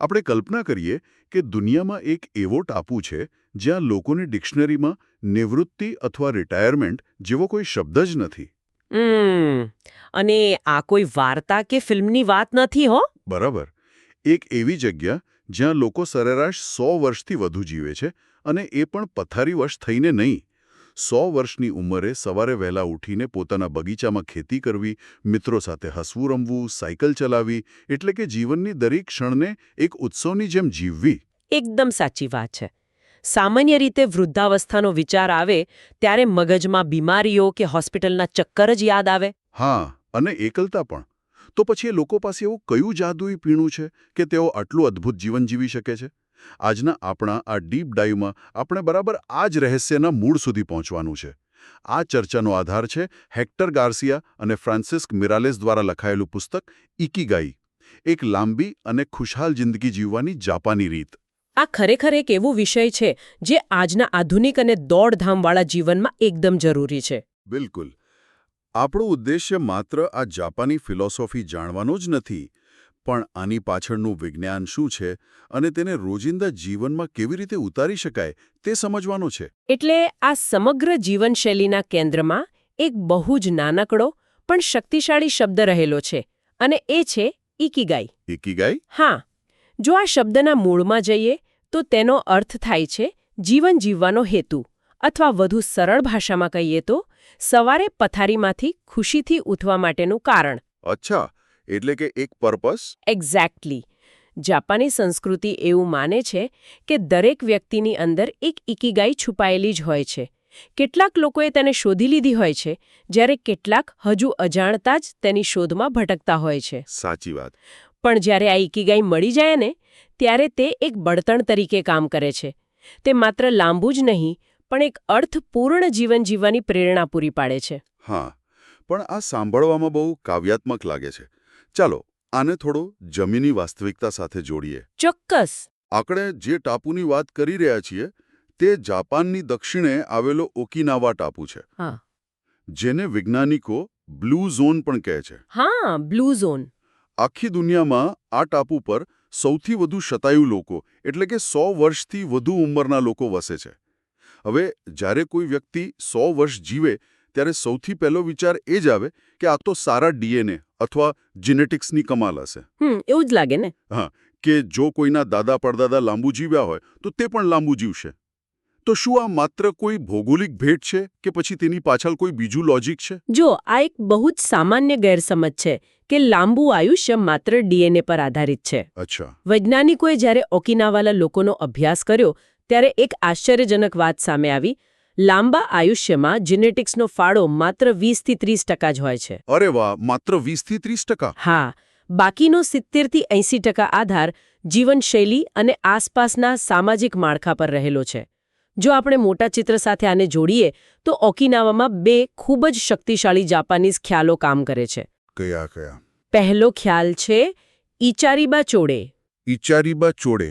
આપણે કલ્પના કરીએ કે દુનિયામાં એક એવો ટાપુ છે જ્યાં લોકોની ડિક્શનરીમાં નિવૃત્તિ અથવા રિટાયરમેન્ટ જેવો કોઈ શબ્દ જ નથી. અને આ કોઈ વાર્તા કે ફિલ્મની વાત નથી હો. બરાબર. એક એવી જગ્યા જ્યાં લોકો સરેરાશ 100 વર્ષથી વધુ જીવે છે, અને એ પણ પથારીવશ થઈને નહીં. 100 વર્ષની ઉંમરે સવારે વહેલા ઉઠીને પોતાના બગીચામાં ખેતી કરવી, મિત્રો સાથે હસવું રમવું, સાયકલ ચલાવવી, એટલે કે જીવનની દરેક ક્ષણને એક ઉત્સવની જેમ જીવવી. એકદમ સાચી વાત છે. સામાન્ય રીતે વૃદ્ધાવસ્થાનો વિચાર આવે ત્યારે મગજમાં બીમારીઓ કે હોસ્પિટલના ચક્કર જ યાદ આવે. હા, અને એકલતા પણ. તો પછી એ લોકો પાસે એવું કયું જાદુઈ પીણું છે કે તેઓ આટલું અદ્ભુત જીવન જીવી શકે છે? આજના આપણા આ ડીપ ડાઈવમાં આપણે બરાબર આ જ રહસ્યના મૂળ સુધી પહોંચવાનું છે. આ ચર્ચાનો આધાર છે હેક્ટર ગાર્સિયા અને ફ્રાન્સિસ્ક મિરાલેસ દ્વારા લખાયેલું પુસ્તક ઇકિગાઈ, એક લાંબી અને ખુશહાલ જિંદગી જીવવાની જાપાની રીત. આ ખરેખર એક એવો વિષય છે જે આજના આધુનિક અને દોડધામવાળા જીવનમાં એકદમ જરૂરી છે. બિલકુલ. આપણો ઉદ્દેશ્ય માત્ર આ જાપાની ફિલોસોફી જાણવાનો જ નથી, પણ આની પાછળનું વિજ્ઞાન શું છે અને તેને રોજિંદા જીવનમાં કેવી રીતે ઉતારી શકાય તે સમજવાનો છે. એટલે આ સમગ્ર જીવનશૈલીના કેન્દ્રમાં એક બહુ જ નાનકડો પણ શક્તિશાળી શબ્દ રહેલો છે, અને એ છે ઇકિગાઈ. ઇકિગાઈ? હા, જો આ શબ્દના મૂળમાં જઈએ તો તેનો અર્થ થાય છે જીવન જીવવાનો હેતુ, અથવા વધુ સરળ ભાષામાં કહીએ તો સવારે પથારીમાંથી ખુશીથી ઉઠવા માટેનું કારણ. અચ્છા, એટલે કે એક પર્પસ? એક્ઝેક્ટલી. જાપાની સંસ્કૃતિ એવું માને છે કે દરેક વ્યક્તિની અંદર એક ઇકિગાઈ છુપાયેલી જ હોય છે. કેટલાક લોકોએ તેને શોધી લીધી હોય છે, જ્યારે કેટલાક હજુ અજાણતા જ તેની શોધમાં ભટકતા હોય છે. સાચી વાત. પણ જ્યારે આ ઇકિગાઈ મળી જાય ને, ત્યારે તે એક બળતણ તરીકે કામ કરે છે. તે માત્ર લાંબુ જ નહીં, પણ એક અર્થપૂર્ણ જીવન જીવવાની પ્રેરણા પૂરી પાડે છે. હા, પણ આ સાંભળવામાં બહુ કાવ્યાત્મક લાગે છે. ચાલો, આને થોડો જમીની વાસ્તવિકતા સાથે જોડીએ. ચોક્કસ. આપણે જે ટાપુની વાત કરી રહ્યા છીએ તે જાપાનની દક્ષિણે આવેલો ઓકિનાવા ટાપુ છે, હા, જેને વૈજ્ઞાનિકો બ્લુ ઝોન પણ કહે છે. હા, બ્લુ ઝોન. આખી દુનિયામાં આ ટાપુ પર સૌથી વધુ શતાયુ લોકો, એટલે કે 100 વર્ષથી વધુ ઉંમરના લોકો વસે છે. હવે જ્યારે કોઈ વ્યક્તિ 100 વર્ષ જીવે ત્યારે સૌથી પહેલો વિચાર એ જ આવે કે આ તો સારા ડીએનએ અથવા જીનેટિક્સની કમાલ હશે. એવું જ લાગે ને. હા, કે જો કોઈના દાદા પરદાદા લાંબુ જીવ્યા હોય તો તે પણ લાંબુ જીવશે. તો શું આ માત્ર કોઈ ભૌગોલિક ભેટ છે કે પછી તેની પાછળ કોઈ બીજું લોજિક છે? જો, આ એક બહુ જ સામાન્ય ગેરસમજ છે કે લાંબુ આયુષ્ય માત્ર ડીએનએ પર આધારિત છે. અચ્છા. વૈજ્ઞાનિકોએ જ્યારે ઓકિનાવાલા લોકોનો અભ્યાસ કર્યો ત્યારે એક આશ્ચર્યજનક વાત સામે આવી. લાંબા આયુષ્યમાં જીનેટિક્સનો ફાળો માત્ર 20 થી 30% જ હોય છે. અરે વાહ, માત્ર 20 થી 30%? હા, બાકીનો 70 થી 80% આધાર જીવનશૈલી અને આસપાસના સામાજિક માળખા પર રહેલો છે. જો આપણે મોટા ચિત્ર સાથે આને જોડીએ તો ઓકિનાવામાં 2 ખૂબ જ શક્તિશાળી જાપાનીઝ ખ્યાલો કામ કરે છે. કયા કયા? પહેલો ખ્યાલ છે ઇચારીબા ચોડે. ઇચારીબા ચોડે.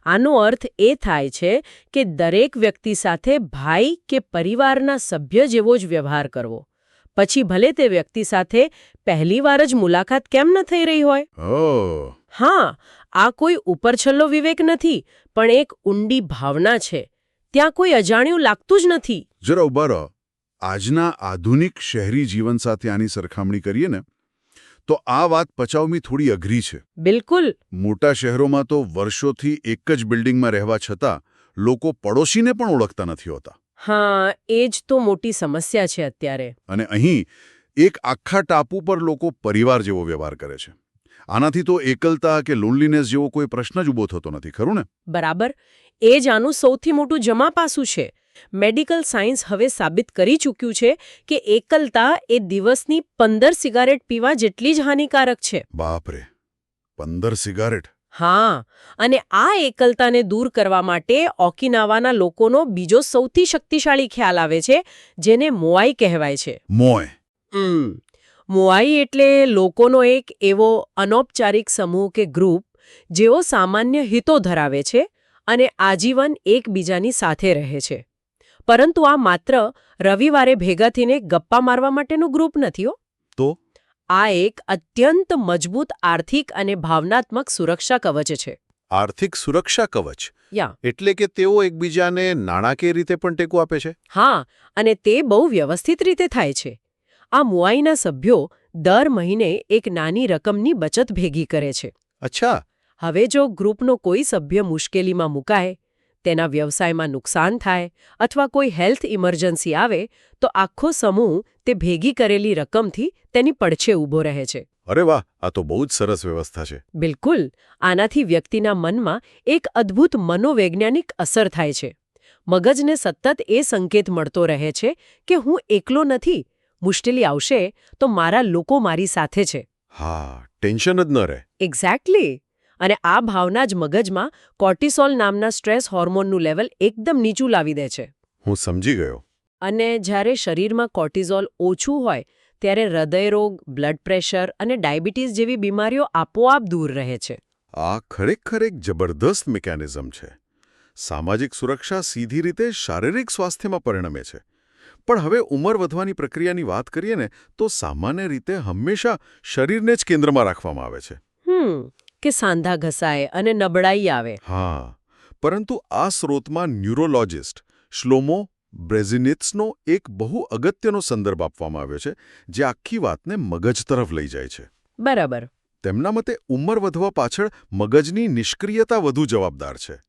આનો અર્થ એ થાય છે કે દરેક વ્યક્તિ સાથે ભાઈ કે પરિવારના સભ્ય જેવો જ વ્યવહાર કરવો, પછી ભલે તે વ્યક્તિ સાથે પહેલીવાર જ મુલાકાત કેમ ન થઈ રહી હોય. હા, આ કોઈ ઉપરછલ્લો વિવેક નથી, પણ એક ઊંડી ભાવના છે. ત્યાં કોઈ અજાણ્યું લાગતું જ નથી. જરા ઉભા રહો. આજના આધુનિક શહેરી જીવન સાથે આની સરખામણી કરીએ ને તો આ વાત પચાવવી થોડી અઘરી છે. બિલકુલ. મોટા શહેરોમાં તો વર્ષોથી એક જ બિલ્ડિંગમાં રહેવા છતાં લોકો પડોશીને પણ ઓળખતા નથી હોતા. હા, એ જ તો મોટી સમસ્યા છે અત્યારે. અને અહીં એક આખા ટાપુ પર લોકો પરિવાર જેવો વ્યવહાર કરે છે. આનાથી તો એકલતા કે લોનલીનેસ જેવો કોઈ પ્રશ્ન જ ઊભો થતો નથી, ખરું ને? બરાબર. એ જ આનું સૌથી મોટું જમા પાસું છે. મેડિકલ સાયન્સ હવે સાબિત કરી ચૂક્યું છે કે એકલતા એ દિવસની 15 સિગારેટ પીવા જેટલી જ હાનિકારક છે. બાપરે, 15 સિગારેટ? હા, અને આ એકલતાને દૂર કરવા માટે ઓકિનાવાના લોકોનો બીજો સૌથી શક્તિશાળી ખ્યાલ આવે છે, જેને મોઆઈ કહેવાય છે. મોય? મોઆઈ એટલે લોકોનો એક એવો અનૌપચારિક સમૂહ કે ગ્રુપ જેઓ સામાન્ય હિતો ધરાવે છે અને આજીવન એકબીજાની સાથે રહે છે. પરંતુ આ માત્ર રવિવારે ભેગા થઈને ગપ્પા મારવા માટેનું ગ્રુપ નથી હો. તો આ એક અત્યંત મજબૂત આર્થિક અને ભાવનાત્મક સુરક્ષા કવચ છે. આર્થિક સુરક્ષા કવચ યા એટલે કે તેઓ એકબીજાને નાણાકીય રીતે પણ ટેકો આપે છે? હા, અને તે બહુ વ્યવસ્થિત રીતે થાય છે. આ મુઆઈના સભ્યો દર મહિને એક નાની રકમની બચત ભેગી કરે છે. અચ્છા. હવે જો ગ્રુપનો કોઈ સભ્ય મુશ્કેલીમાં મુકાય, તેના વ્યવસાયમાં નુકસાન થાય અથવા કોઈ હેલ્થ ઇમરજન્સી આવે તો આખો સમૂહ તે ભેગી કરેલી રકમથી તેની પડછે ઊભો રહે છે. અરે વાહ, આ તો બહુ જ સરસ વ્યવસ્થા છે. બિલકુલ. આનાથી વ્યક્તિના મનમાં એક અદ્ભુત મનોવૈજ્ઞાનિક અસર થાય છે. મગજને સતત એ સંકેત મળતો રહે છે કે હું એકલો નથી, મુશ્કેલી આવશે તો મારા લોકો મારી સાથે છે. હા, ટેન્શન જ ન રહે. એક્ઝેક્ટલી. અને આ ભાવના જ મગજમાં કોર્ટિસોલ નામના સ્ટ્રેસ હોર્મોનનું લેવલ એકદમ નીચું લાવી દે છે. હું સમજી ગયો. અને જ્યારે શરીરમાં કોર્ટિઝોલ ઓછું હોય ત્યારે હૃદયરોગ, બ્લડ પ્રેશર અને ડાયાબિટીસ જેવી બીમારીઓ આપોઆપ દૂર રહે છે. આ ખરેખર એક જબરદસ્ત મિકેનિઝમ છે. સામાજિક સુરક્ષા સીધી રીતે શારીરિક સ્વાસ્થ્યમાં પરિણમે છે. પણ હવે ઉંમર વધવાની પ્રક્રિયાની વાત કરીએ ને તો સામાન્ય રીતે હંમેશા શરીરને જ કેન્દ્રમાં રાખવામાં આવે છે. કે સાંધા ઘસાય અને નબળાઈ આવે. હા, પરંતુ આ સ્રોતમાં ન્યુરોલોજિસ્ટ શ્લોમો બ્રેઝિનિત્સનો એક બહુ અગત્યનો સંદર્ભ આપવામાં આવ્યો છે, જે આખી વાતને મગજ તરફ લઈ જાય છે. બરાબર. તેમના મતે ઉંમર વધવા પાછળ મગજની નિષ્ક્રિયતા વધુ જવાબદાર છે.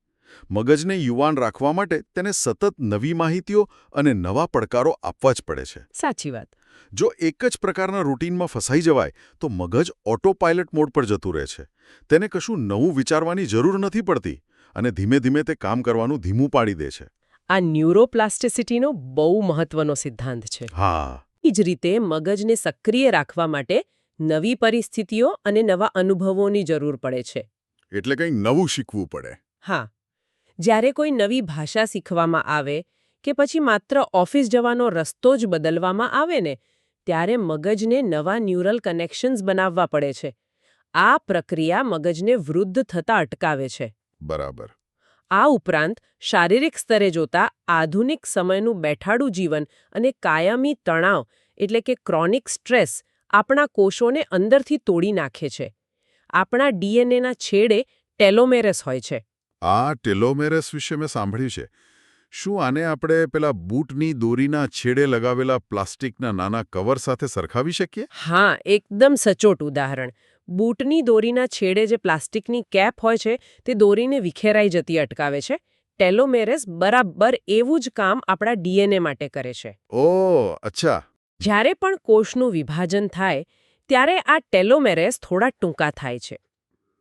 મગજને યુવાન રાખવા માટે તેને સતત નવી માહિતીઓ અને નવા પડકારો આપવા જ પડે છે. સાચી વાત. જો એક જ પ્રકારના રૂટીનમાં ફસાઈ જવાય તો મગજ ઓટો પાયલટ મોડ પર જતું રહે છે. તેને કશું નવું વિચારવાની જરૂર નથી પડતી અને ધીમે ધીમે તે કામ કરવાનું ધીમું પાડી દે છે. આ ન્યુરોપ્લાસ્ટિસિટીનો બહુ મહત્વનો સિદ્ધાંત છે. હા. એ જ રીતે મગજને સક્રિય રાખવા માટે નવી પરિસ્થિતિઓ અને નવા અનુભવોની જરૂર પડે છે. એટલે કંઈક નવું શીખવું પડે. હા. જ્યારે કોઈ નવી ભાષા શીખવામાં આવે કે પછી માત્ર ઓફિસ જવાનો રસ્તો જ બદલવામાં આવે ને ત્યારે મગજને નવા ન્યુરલ કનેક્શન્સ બનાવવા પડે છે. આ પ્રક્રિયા મગજને વૃદ્ધ થતા અટકાવે છે. બરાબર. આ ઉપરાંત શારીરિક સ્તરે જોતા આધુનિક સમયનું બેઠાડું જીવન અને કાયમી તણાવ એટલે કે ક્રોનિક સ્ટ્રેસ આપણા કોષોને અંદરથી તોડી નાખે છે. આપણા ડીએનએના છેડે ટેલોમેરસ હોય છે. આ ટેલોમેરસ વિશે મેં સાંભળ્યું છે. શું આને આપણે પેલા બૂટની દોરીના છેડે લગાવેલા પ્લાસ્ટિકના નાના કવર સાથે સરખાવી શકીએ? હા, એકદમ સચોટ ઉદાહરણ. બૂટની દોરીના છેડે જે પ્લાસ્ટિકની કેપ હોય છે તે દોરીને વિખેરાઈ જતી અટકાવે છે. ટેલોમેરસ બરાબર એવું જ કામ આપણા ડીએનએ માટે કરે છે. ઓહ, અચ્છા. જ્યારે પણ કોષનું વિભાજન થાય ત્યારે આ ટેલોમેરેસ થોડા ટૂંકા થાય છે.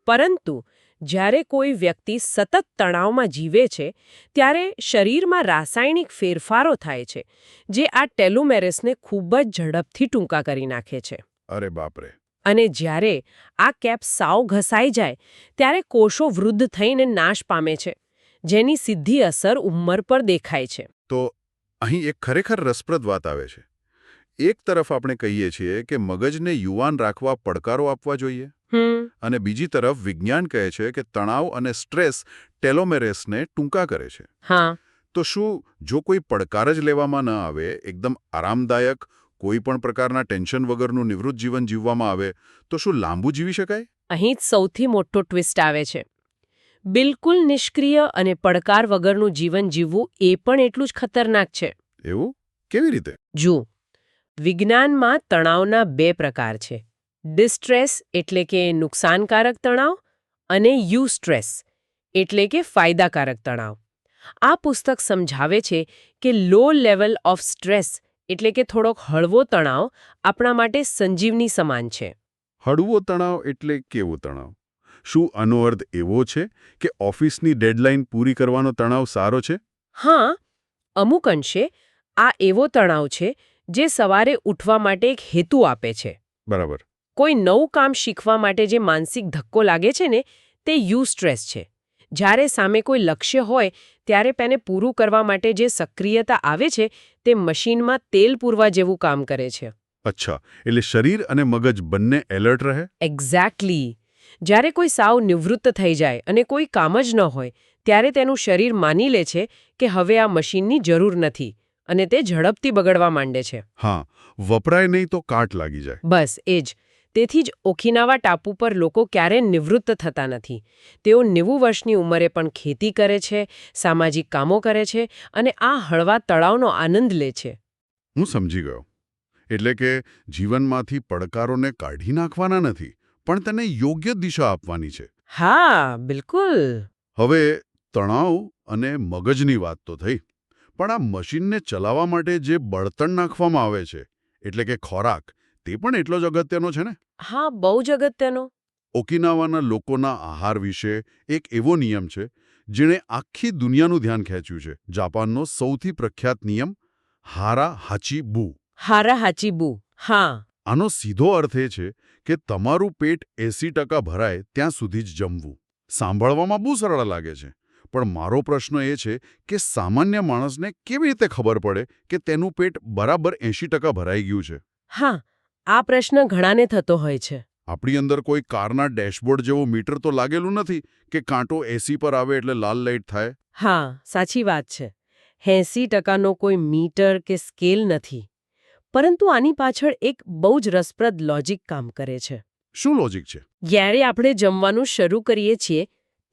પરંતુ જ્યારે કોઈ વ્યક્તિ સતત તણાવમાં જીવે છે ત્યારે શરીરમાં રાસાયણિક ફેરફારો થાય છે જે આ ટેલોમેરેસને ખૂબ જ ઝડપથી ટૂંકા કરી નાખે છે. અરે બાપરે. અને જ્યારે આ કેપ સાવ ઘસાઈ જાય ત્યારે કોષો વૃદ્ધ થઈને નાશ પામે છે, જેની સીધી અસર ઉંમર પર દેખાય છે. તો અહીં એક ખરેખર રસપ્રદ વાત આવે છે. એક તરફ આપણે કહીએ છીએ કે મગજને યુવાન રાખવા પડકારો આપવા જોઈએ અને બીજી તરફ વિજ્ઞાન કહે છે કે તણાવ અને સ્ટ્રેસ ટેલોમેરેસને ટૂંકા કરે છે. હા. તો શું જો કોઈ પડકાર જ લેવામાં ન આવે, એકદમ આરામદાયક કોઈ પણ પ્રકારના ટેન્શન વગરનું નિવૃત્ત જીવન જીવવામાં આવે તો શું લાંબુ જીવી શકાય? અહીં જ સૌથી મોટો ટ્વિસ્ટ આવે છે. બિલકુલ નિષ્ક્રિય અને પડકાર વગરનું જીવન જીવવું એ પણ એટલું જ ખતરનાક છે. એવું કેવી રીતે? જુઓ, વિજ્ઞાનમાં તણાવના બે પ્રકાર છે. ડિસ્ટ્રેસ એટલે કે નુકસાનકારક તણાવ અને યુસ્ટ્રેસ એટલે કે ફાયદાકારક તણાવ. આ પુસ્તક સમજાવે છે કે લો લેવલ ઓફ સ્ટ્રેસ એટલે કે થોડોક હળવો તણાવ આપણા માટે સંજીવની સમાન છે. હળવો તણાવ એટલે કેવો તણાવ? શું આનો અર્થ એવો છે કે ઓફિસની ડેડલાઇન પૂરી કરવાનો તણાવ સારો છે? હા, અમુક અંશે આ એવો તણાવ છે જે સવારે ઉઠવા માટે એક હેતુ આપે છે. બરાબર. કોઈ નવું કામ શીખવા માટે જે માનસિક ધક્કો લાગે છે ને તે યુસ્ટ્રેસ છે. જ્યારે સામે કોઈ લક્ષ્ય હોય ત્યારે તેને પૂરું કરવા માટે જે સક્રિયતા આવે છે તે મશીનમાં તેલ પૂરવા જેવું કામ કરે છે. અચ્છા, એટલે શરીર અને મગજ બંને એલર્ટ રહે? એક્ઝેક્ટલી. જ્યારે કોઈ સાવ નિવૃત્ત થઈ જાય અને કોઈ કામ જ ન હોય ત્યારે તેનું શરીર માની લે છે કે હવે આ મશીનની જરૂર નથી અને તે ઝડપથી બગડવા માંડે છે. હા, વપરાય નહીં તો કાટ લાગી જાય. બસ એ જ. તેથી જ ઓકિનાવા ટાપુ પર લોકો ક્યારેય નિવૃત્ત થતા નથી. તેઓ 90 વર્ષની ઉંમરે પણ ખેતી કરે છે, સામાજિક કામો કરે છે અને આ હળવા તળાવનો આનંદ લે છે. હું સમજી ગયો. એટલે કે જીવનમાંથી પડકારોને કાઢી નાખવાના નથી, પણ તેને યોગ્ય દિશા આપવાની છે. હા, બિલકુલ. હવે તણાવ અને મગજની વાત તો થઈ, પણ આ મશીનને ચલાવવા માટે જે બળતણ નાખવામાં આવે છે, એટલે કે ખોરાક, તે પણ એટલો જ અગત્યનો છે ને? હા, બહુ જ અગત્યનો. ઓકિનાવાના લોકોના આહાર વિશે એક એવો નિયમ છે જેણે આખી દુનિયાનું ધ્યાન ખેંચ્યું છે. જાપાનનો સૌથી પ્રખ્યાત નિયમ હારા હાચી બુ. હારાહાચીબુ. હા. આનો સીધો અર્થ એ છે કે તમારું પેટ 80% ભરાય ત્યાં સુધી જ જમવું. સાંભળવામાં બહુ સરળ લાગે છે, પણ મારો પ્રશ્ન એ છે કે સામાન્ય માણસને કેવી રીતે ખબર પડે કે તેનું પેટ બરાબર 80% ભરાઈ ગયું છે? હા, આ પ્રશ્ન ઘણાને થતો હોય છે. આપણી અંદર કોઈ કારના ડેશબોર્ડ જેવો મીટર તો લાગેલું નથી કે કાંટો 80 પર આવે એટલે લાલ લાઇટ થાય. હા, સાચી વાત છે. 80%નો કોઈ મીટર કે સ્કેલ નથી. પરંતુ આની પાછળ એક બહુ જ રસપ્રદ લોજિક કામ કરે છે. શું લોજિક છે? જ્યારે આપણે જમવાનું શરૂ કરીએ છીએ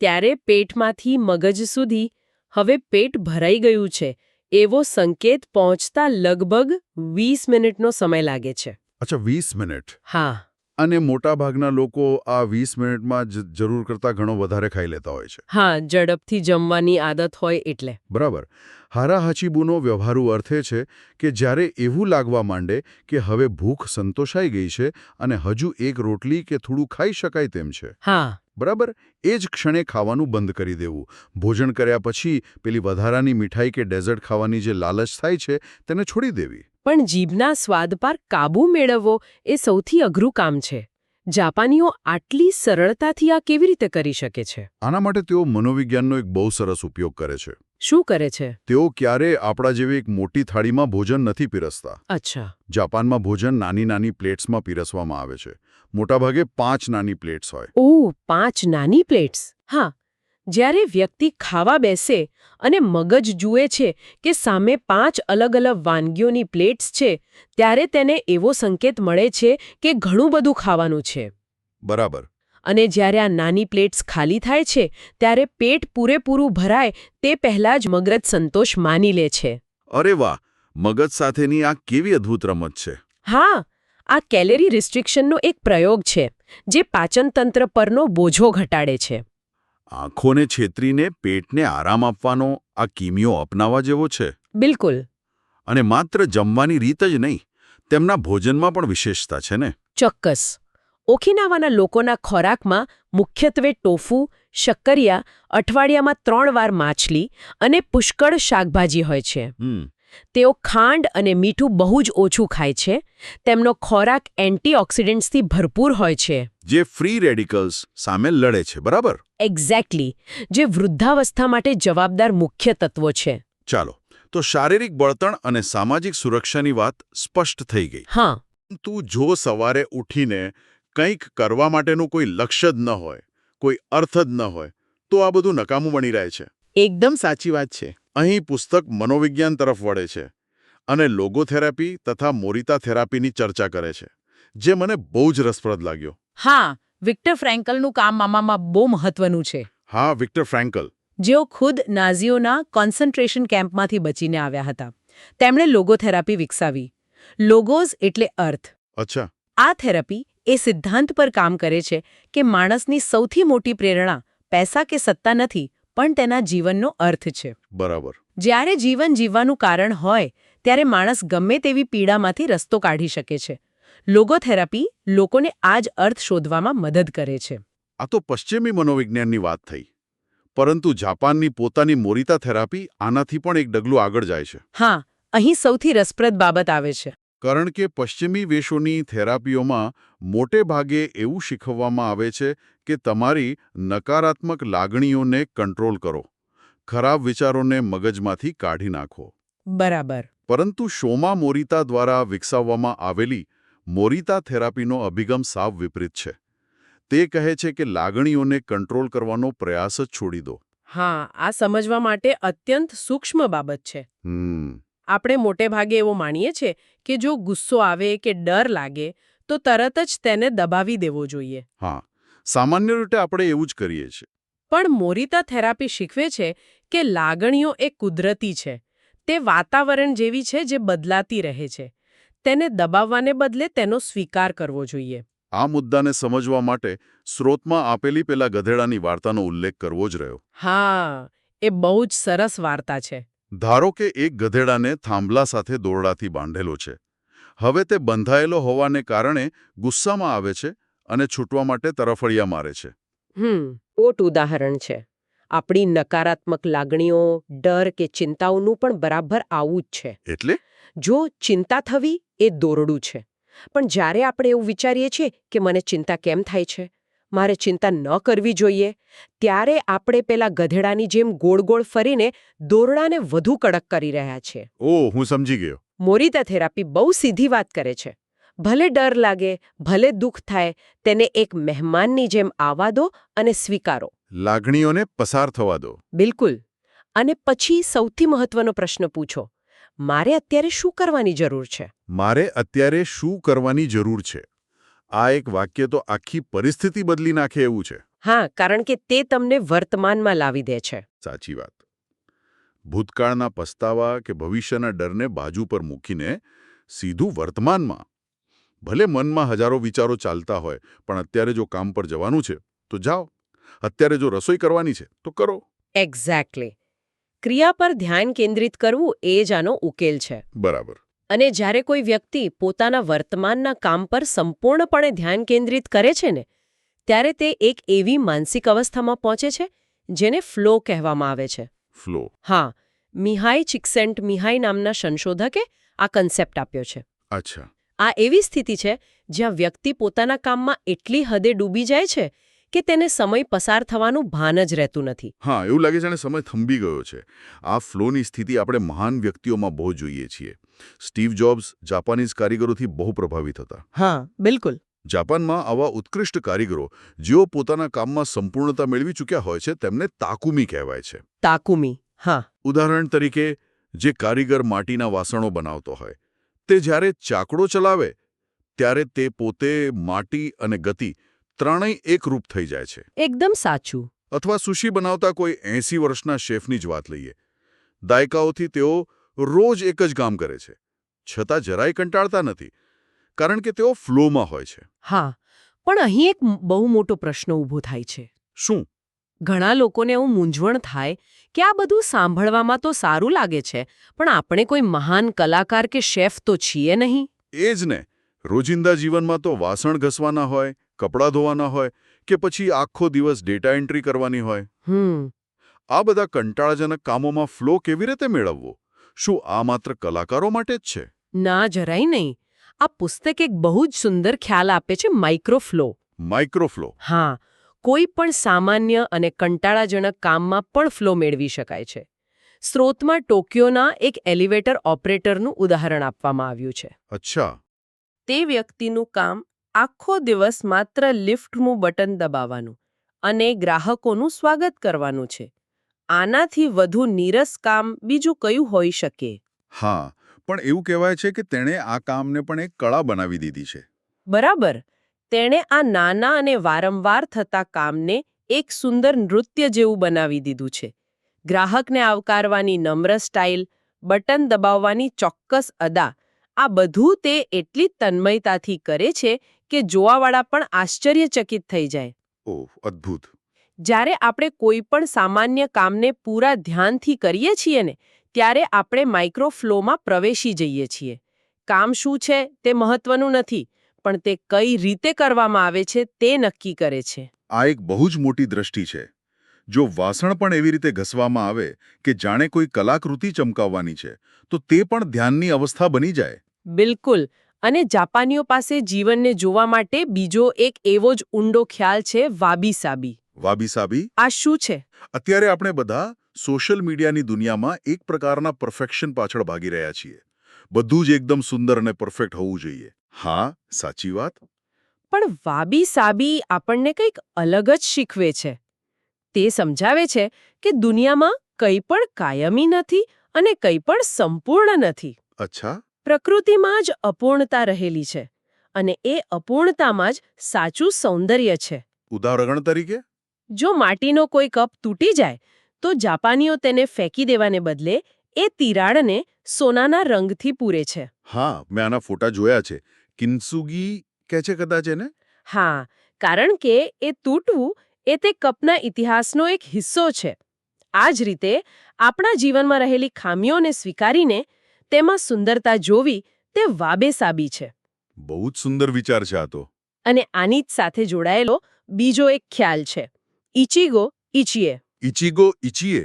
ત્યારે પેટમાંથી મગજ સુધી હવે પેટ ભરાઈ ગયું છે એવો સંકેત પહોંચતા લગભગ 20 મિનિટનો સમય લાગે છે. અચ્છા, 20 મિનિટ. હા. અને મોટાભાગના લોકો આ 20 મિનિટમાં જ જરૂર કરતાં ઘણો વધારે ખાઈ લેતા હોય છે. હા, ઝડપથી જમવાની આદત હોય એટલે. બરાબર. હારાહાચીબુનો વ્યવહારુ અર્થ એ છે કે જ્યારે એવું લાગવા માંડે કે હવે ભૂખ સંતોષાઈ ગઈ છે અને હજુ એક રોટલી કે થોડું ખાઈ શકાય તેમ છે. હા. બરાબર, એ જ ક્ષણે ખાવાનું બંધ કરી દેવું. ભોજન કર્યા પછી પેલી વધારાની મીઠાઈ કે ડેઝર્ટ ખાવાની જે લાલચ થાય છે તેને છોડી દેવી. પણ જીભના સ્વાદ પર કાબૂ મેળવવો એ સૌથી અઘરું કામ છે. જાપાનીઓ આટલી સરળતાથી આ કેવી રીતે કરી શકે છે? આના માટે તેઓ મનોવિજ્ઞાનનો એક બહુ સરસ ઉપયોગ કરે છે. શું કરે છે? તેઓ ક્યારેય આપણા જેવી એક મોટી થાળીમાં ભોજન નથી પીરસતા. અચ્છા. જાપાનમાં ભોજન નાની નાની પ્લેટ્સમાં પીરસવામાં આવે છે. મોટાભાગે 5 નાની પ્લેટ્સ હોય. ઓહ, 5 નાની પ્લેટ્સ. હા. જ્યારે વ્યક્તિ ખાવા બેસે અને મગજ જુએ છે કે સામે 5 અલગ અલગ વાનગીઓની પ્લેટ્સ છે, ત્યારે તેને એવો સંકેત મળે છે કે ઘણું બધું ખાવાનું છે. બરાબર. અને જ્યારે આ નાની પ્લેટ્સ ખાલી થાય છે ત્યારે પેટ પૂરેપૂરું ભરાય તે પહેલાં જ મગજ સંતોષ માની લે છે. અરે વાહ, મગજ સાથેની આ કેવી અદ્ભુત રમત છે. હા, આ કેલેરી રિસ્ટ્રિક્શનનો એક પ્રયોગ છે જે પાચનતંત્ર પરનો બોજો ઘટાડે છે. આંખોને છેતરીને પેટને આરામ આપવાનો આ કિમિયો અપનાવવા જેવો છે. બિલકુલ. અને માત્ર જમવાની રીત જ નહીં, તેમના ભોજનમાં પણ વિશેષતા છે ને? ચોક્કસ. ઓકિનાવાના લોકોના ખોરાકમાં મુખ્યત્વે ટોફુ, શક્કરિયા, અઠવાડિયામાં 3 વાર માછલી અને પુષ્કળ શાકભાજી હોય છે. તેઓ ખાંડ અને મીઠું બહુ જ ઓછું ખાય છે. તેમનો ખોરાક એન્ટીઓક્સિડન્ટ્સથી ભરપૂર હોય છે. જે ફ્રી રેડિકલ્સ સામે લડે છે, બરાબર? એક્ઝેક્ટલી. જે વૃદ્ધાવસ્થા માટે જવાબદાર મુખ્ય તત્વો છે. ચાલો, તો શારીરિક બળતણ અને સામાજિક સુરક્ષાની વાત સ્પષ્ટ થઈ ગઈ. હા. તું જો સવારે ઉઠીને કંઈક કરવા માટેનું કોઈ લક્ષ્ય જ ન હોય, કોઈ અર્થ જ ન હોય, તો આ બધું નકામું બની રહે છે. એકદમ સાચી વાત છે. અહીં પુસ્તક મનોવિજ્ઞાન તરફ વળે છે અને લોગોથેરાપી તથા મોરિતા થેરાપીની ચર્ચા કરે છે, જે મને બહુ જ રસપ્રદ લાગ્યો. હા, વિક્ટર ફ્રેન્કલનું કામ આમાં બહુ મહત્વનું છે. હા, વિક્ટર ફ્રેન્કલ. જેઓ ખુદ નાઝીઓના કોન્સન્ટ્રેશન કેમ્પમાંથી બચીને આવ્યા હતા. તેમણે લોગોથેરાપી વિકસાવી. લોગોઝ એટલે અર્થ. અચ્છા. આ થેરાપી એ સિદ્ધાંત પર કામ કરે છે કે માણસની સૌથી મોટી પ્રેરણા પૈસા કે સત્તા નથી, પણ તેના જીવનનો અર્થ છે. બરાબર. જ્યારે જીવન જીવવાનું કારણ હોય ત્યારે માણસ ગમે તેવી પીડામાંથી રસ્તો કાઢી શકે છે. લોગોથેરાપી લોકોને આ જ અર્થ શોધવામાં મદદ કરે છે. આ તો પશ્ચિમી મનોવિજ્ઞાનની વાત થઈ, પરંતુ જાપાનની પોતાની મોરિતા થેરાપી આનાથી પણ એક ડગલું આગળ જાય છે. હા, અહીં સૌથી રસપ્રદ બાબત આવે છે. કારણ કે પશ્ચિમી વેશોની થેરાપીઓમાં મોટે ભાગે એવું શીખવવામાં આવે છે કે તમારી નકારાત્મક લાગણીઓને કંટ્રોલ કરો, ખરાબ વિચારોને મગજમાંથી કાઢી નાખો. બરાબર. પરંતુ શોમા મોરિતા દ્વારા વિકસાવવામાં આવેલી મોરિતા થેરાપીનો અભિગમ સાવ વિપરીત છે. તે કહે છે કે લાગણીઓને કંટ્રોલ કરવાનો પ્રયાસ જ છોડી દો. હા, આ સમજવા માટે અત્યંત સૂક્ષ્મ બાબત છે. આપણે મોટે ભાગે એવો માનીએ છીએ કે જો ગુસ્સો આવે કે ડર લાગે તો તરત જ તેને દબાવી દેવો જોઈએ. હા, સામાન્ય રીતે આપણે એવું જ કરીએ છીએ. પણ મોરિતા થેરાપી શીખવે છે કે લાગણીઓ એ કુદરતી છે. તે વાતાવરણ જેવી છે જે બદલાતી રહે છે. તેને દબાવવાને બદલે તેનો સ્વીકાર કરવો જોઈએ. આ મુદ્દાને સમજવા માટે સ્રોતમાં આપેલી પેલા ગધેડાની વાર્તાનો ઉલ્લેખ કરવો જ રહ્યો. હા, એ બહુ જ સરસ વાર્તા છે. ધારો કે એક ગધેડાને થાંભલા સાથે દોરડાથી બાંધેલો છે. હવે તે બંધાયેલો હોવાને કારણે ગુસ્સામાં આવે છે અને છૂટવા માટે તરફડિયા મારે છે. મોટ ઉદાહરણ છે. આપણી નકારાત્મક લાગણીઓ, ડર કે ચિંતાઓનું પણ બરાબર આવું જ છે. એટલે જો ચિંતા થવી એ દોરડું છે. પણ જ્યારે આપણે એવું વિચારીએ છીએ કે મને ચિંતા કેમ થાય છે, મારે ચિંતા ન કરવી જોઈએ, ત્યારે આપણે પેલા ગધેડાની જેમ ગોળ ગોળ ફરીને દોરડાને વધુ કડક કરી રહ્યા છીએ. ઓહ, હું સમજી ગયો. મોરિતા થેરાપી બહુ સીધી વાત કરે છે. ભલે ડર લાગે, ભલે દુઃખ થાય, તેને એક મહેમાનની જેમ આવવા દો અને સ્વીકારો. લાગણીઓને પસાર થવા દો. બિલકુલ. અને પછી સૌથી મહત્વનો પ્રશ્ન પૂછો, મારે અત્યારે શું કરવાની જરૂર છે? મારે અત્યારે શું કરવાની જરૂર છે? આ એક વાક્ય તો આખી પરિસ્થિતિ બદલી નાખે એવું છે. હા, કારણ કે તે તમને વર્તમાનમાં લાવી દે છે. સાચી વાત. ભૂતકાળના પસ્તાવા કે ભવિષ્યના ડરને બાજુ પર મૂકીને સીધું વર્તમાનમાં. ભલે મનમાં હજારો વિચારો ચાલતા હોય, પણ અત્યારે જો કામ પર જવાનું છે તો જાઓ. અત્યારે જો રસોઈ કરવાની છે તો કરો. એક્ઝેક્ટલી. ક્રિયા પર ધ્યાન કેન્દ્રિત કરવું એ જ આનો ઉકેલ છે. બરાબર. અને જ્યારે કોઈ વ્યક્તિ પોતાના વર્તમાનના કામ પર સંપૂર્ણપણે ધ્યાન કેન્દ્રિત કરે છે ને, ત્યારે તે એક એવી માનસિક અવસ્થામાં પહોંચે છે જેને ફ્લો કહેવામાં આવે છે. ફ્લો. હા, મિહાઈ ચિક્સેન્ટ-મિહાઈ નામના સંશોધકે આ કન્સેપ્ટ આપ્યો છે. અચ્છા. આ એવી સ્થિતિ છે જ્યાં વ્યક્તિ પોતાના કામમાં એટલી હદે ડૂબી જાય છે કે તેને સમય પસાર થવાનું ભાન જ રહેતું નથી. હા, એવું લાગે છે ને સમય થંભી ગયો છે. આ ફ્લોની સ્થિતિ આપણે મહાન વ્યક્તિઓમાં બહુ જોઈએ છીએ. સ્ટીવ જોબ્સ જાપાનીઝ કારીગરોથી બહુ પ્રભાવિત હતા. હા, બિલકુલ. જાપાનમાં આવા ઉત્કૃષ્ટ કારીગરો જેઓ પોતાના કામમાં સંપૂર્ણતા મેળવી ચૂક્યા હોય છે તેમને તાકુમી કહેવાય છે. તાકુમી. હા. ઉદાહરણ તરીકે, જે કારીગર માટીના વાસણો બનાવતો હોય, તે જ્યારે ચાકડો ચલાવે ત્યારે તે પોતે માટી અને ગતિ ત્રણેય એકરૂપ થઈ જાય છે. એકદમ સાચું. અથવા સુશી બનાવતા કોઈ 80 વર્ષના શેફની જ વાત લઈએ. દાયકાઓથી તેઓ રોજ એક જ કામ કરે છે, છતાં જરાય કંટાળતા નથી, કારણ કે તેઓ ફ્લોમાં હોય છે. હા, પણ અહીં એક બહુ મોટો પ્રશ્ન ઊભો થાય છે. શું? ઘણા લોકોને એવું મૂંઝવણ થાય કે આ બધું સાંભળવામાં તો સારું લાગે છે, પણ આપણે કોઈ મહાન કલાકાર કે શેફ તો છીએ નહીં. એ જ ને. રોજિંદા જીવનમાં તો વાસણ ઘસવાના હોય, કપડાં ધોવાના હોય કે પછી આખો દિવસ ડેટા એન્ટ્રી કરવાની હોય. આ બધા કંટાળાજનક કામોમાં ફ્લો કેવી રીતે મેળવવો? શું આ માત્ર કલાકારો માટે જ છે? ના, જરાય નહીં. આ પુસ્તક એક બહુ જ સુંદર ખ્યાલ આપે છે, માઇક્રોફ્લો. માઇક્રોફ્લો. હા, કોઈ પણ સામાન્ય અને કંટાળાજનક કામમાં પણ ફ્લો મેળવી શકાય છે. સ્રોતમાં ટોક્યોના એક એલિવેટર ઓપરેટરનું ઉદાહરણ આપવામાં આવ્યું છે. અચ્છા. તે વ્યક્તિનું કામ આખો દિવસ માત્ર લિફ્ટનું બટન દબાવવાનું અને ગ્રાહકોનું સ્વાગત કરવાનું છે. આનાથી વધુ નીરસ કામ બીજું કયું હોઈ શકે? હા, પણ એવું કહેવાય છે કે તેણે આ કામને પણ એક કળા બનાવી દીધી છે. બરાબર. તેણે આ નાના અને વારંવાર થતા કામને એક સુંદર નૃત્ય જેવું બનાવી દીધું છે. ગ્રાહકને આવકારવાની નમ્ર સ્ટાઇલ, બટન દબાવવાની ચોક્કસ અદા, આ બધું તે એટલી તન્મયતાથી કરે છે કે જોવાવાળા પણ આશ્ચર્યચકિત થઈ જાય. ઓહ, અદ્ભુત. જ્યારે આપણે કોઈ પણ સામાન્ય કામને પૂરા ધ્યાનથી કરીએ છીએ ને, ત્યારે આપણે માઇક્રોફ્લોમાં પ્રવેશી જઈએ છીએ. કામ શું છે તે મહત્વનું નથી, પણ તે કઈ રીતે કરવામાં આવે છે તે નક્કી કરે છે. આ એક બહુ જ મોટી દ્રષ્ટિ છે. જો વાસણ પણ એવી રીતે ઘસવામાં આવે કે જાણે કોઈ કલાકૃતિ ચમકાવવાની છે, તો તે પણ ધ્યાનની અવસ્થા બની જાય. બિલકુલ. અને જાપાનીઓ પાસે જીવનને જોવા માટે બીજો એક એવો જ ઊંડો ખ્યાલ છે, વાબી-સાબી. વાબી-સાબી? આ શું છે? અત્યારે આપણે બધા સોશિયલ મીડિયાની દુનિયામાં એક પ્રકારના પરફેક્શન પાછળ ભાગી રહ્યા છીએ. બધું જ એકદમ સુંદર અને પરફેક્ટ હોવું જોઈએ. હા, સાચી વાત. પણ વાબી-સાબી આપણને કંઈક અલગ જ શીખવે છે. તે સમજાવે છે કે દુનિયામાં કંઈ પણ કાયમી નથી અને કંઈ પણ સંપૂર્ણ નથી. અચ્છા. પ્રકૃતિમાં જ અપૂર્ણતા રહેલી છે અને એ અપૂર્ણતામાં જ સાચું સૌંદર્ય છે. ઉદાહરણ તરીકે? જો માટીનો કોઈ કપ તૂટી જાય તો જાપાનીઓ તેને ફેંકી દેવાને બદલે એ તિરાડને સોનાના રંગથી પૂરે છે. હા, મેં આના ફોટા જોયા છે. કિન્સુગી કહે છે કદાચ એને? હા, કારણ કે એ તૂટવું એ તે કપના ઇતિહાસનો એક હિસ્સો છે. આ જ રીતે આપણા જીવનમાં રહેલી ખામીઓને સ્વીકારીને તેમાં સુંદરતા જોવી તે વાબેસાબી છે. બહુ જ સુંદર વિચાર છે આ તો. અને આની જ સાથે જોડાયેલો બીજો એક ખ્યાલ છે, ઇચિગો ઇચીએ. ઇચિગો ઇચીએ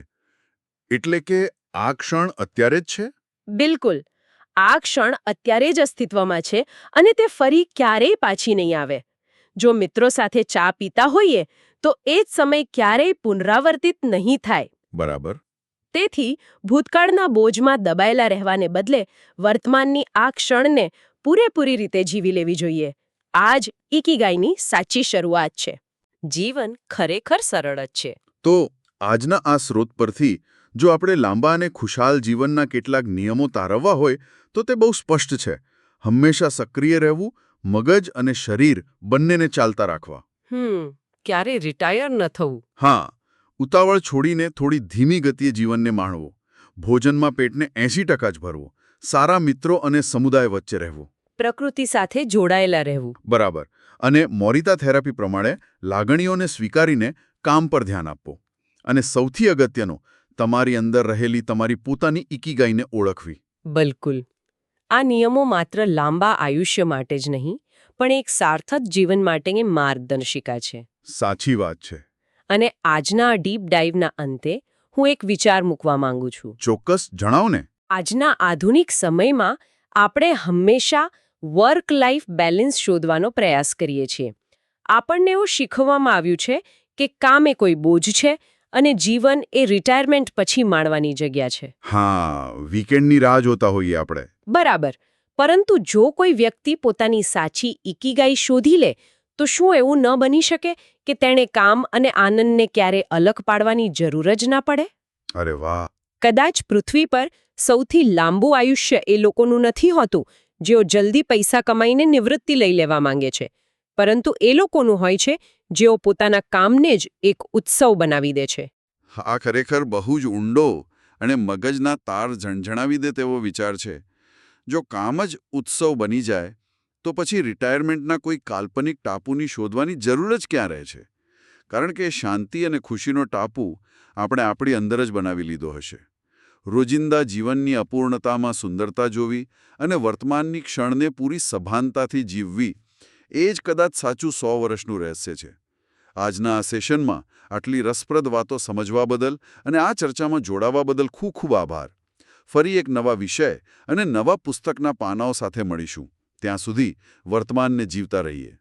એટલે કે આ ક્ષણ અત્યારે જ છે? બિલકુલ. આ ક્ષણ અત્યારે જ અસ્તિત્વમાં છે અને તે ફરી ક્યારેય પાછી નહીં આવે. જો મિત્રો સાથે ચા પીતા હોઈએ તો એ જ સમય ક્યારેય પુનરાવર્તિત નહીં થાય. બરાબર. તેથી ભૂતકાળના બોજમાં દબાયેલા રહેવાને બદલે વર્તમાનની આ ક્ષણને પૂરેપૂરી રીતે જીવી લેવી જોઈએ. આ જ ઇકિગાઈની સાચી શરૂઆત છે. જીવન ખરેખર સરળ જ છે. તો આજના આ સ્રોત પરથી જો આપણે લાંબા અને ખુશાલ જીવનના કેટલાક નિયમો તારવવા હોય તો તે બહુ સ્પષ્ટ છે. હંમેશા સક્રિય રહેવું, મગજ અને શરીર બંનેને ચાલતા રાખવા. ક્યારે રિટાયર ન થવું. હા, ઉતાવળ છોડીને થોડી ધીમી ગતિએ જીવનને માણવું. ભોજનમાં પેટને 80% જ ભરવું. સારા મિત્રો અને સમુદાય વચ્ચે રહેવું. પ્રકૃતિ સાથે જોડાયેલા રહેવું. બરાબર. અને મોરિતા થેરાપી પ્રમાણે લાગણીઓને સ્વીકારીને કામ પર ધ્યાન આપવું. અને સૌથી અગત્યનું, તમારી અંદર રહેલી તમારી પોતાની ઇકિગાઈને ઓળખવી. બિલકુલ. આ નિયમો માત્ર લાંબા આયુષ્ય માટે જ નહીં, પણ એક સાર્થક જીવન માટેની માર્ગદર્શિકા છે. સાચી વાત છે. અને આજના ડીપ ડાઇવના અંતે હું એક વિચાર મૂકવા માંગુ છું. ચોક્કસ, જણાવો ને. આજના આધુનિક સમયમાં આપણે હંમેશા વર્ક લાઈફ બેલેન્સ શોધવાનો પ્રયાસ કરીએ છીએ. આપણને એવું શીખવવામાં આવ્યું છે કે કામ એ કોઈ બોજ છે અને જીવન એ રિટાયરમેન્ટ પછી માણવાની જગ્યા છે. હા, વીકેન્ડની રાહ જોતા હોઈએ આપણે. બરાબર. પરંતુ જો કોઈ વ્યક્તિ પોતાની સાચી ઇકિગાઈ શોધી લે તો શું એવું ન બની શકે કે તેણે કામ અને આનંદને ક્યારે અલગ પાડવાની જરૂર જ ના પડે? અરે વાહ. કદાચ પૃથ્વી પર સૌથી લાંબુ આયુષ્ય એ લોકોનું નથી હોતું જેઓ જલ્દી પૈસા કમાઈને નિવૃત્તિ લઈ લેવા માંગે છે, પરંતુ એ લોકોનું હોય છે જેઓ પોતાના કામને જ એક ઉત્સવ બનાવી દે છે. આ ખરેખર બહુ જ ઊંડો અને મગજના તાર ઝણઝણાવી દે તેવો વિચાર છે. જો કામ જ ઉત્સવ બની જાય તો પછી રિટાયરમેન્ટના કોઈ કાલ્પનિક ટાપુની શોધવાની જરૂર જ ક્યાં રહે છે? કારણ કે શાંતિ અને ખુશીનો ટાપુ આપણે આપણી અંદર જ બનાવી લીધો હશે. રોજિંદા જીવનની અપૂર્ણતામાં સુંદરતા જોવી અને વર્તમાનની ક્ષણને પૂરી સભાનતાથી જીવવી એ જ કદાચ સાચું 100 વર્ષનું રહસ્ય છે. આજના આ સેશનમાં આટલી રસપ્રદ વાતો સમજવા બદલ અને આ ચર્ચામાં જોડાવા બદલ ખૂબ ખૂબ આભાર. ફરી એક નવા વિષય અને નવા પુસ્તકના પાનાઓ સાથે મળીશું. ત્યાં સુધી વર્તમાનને જીવતા રહીએ.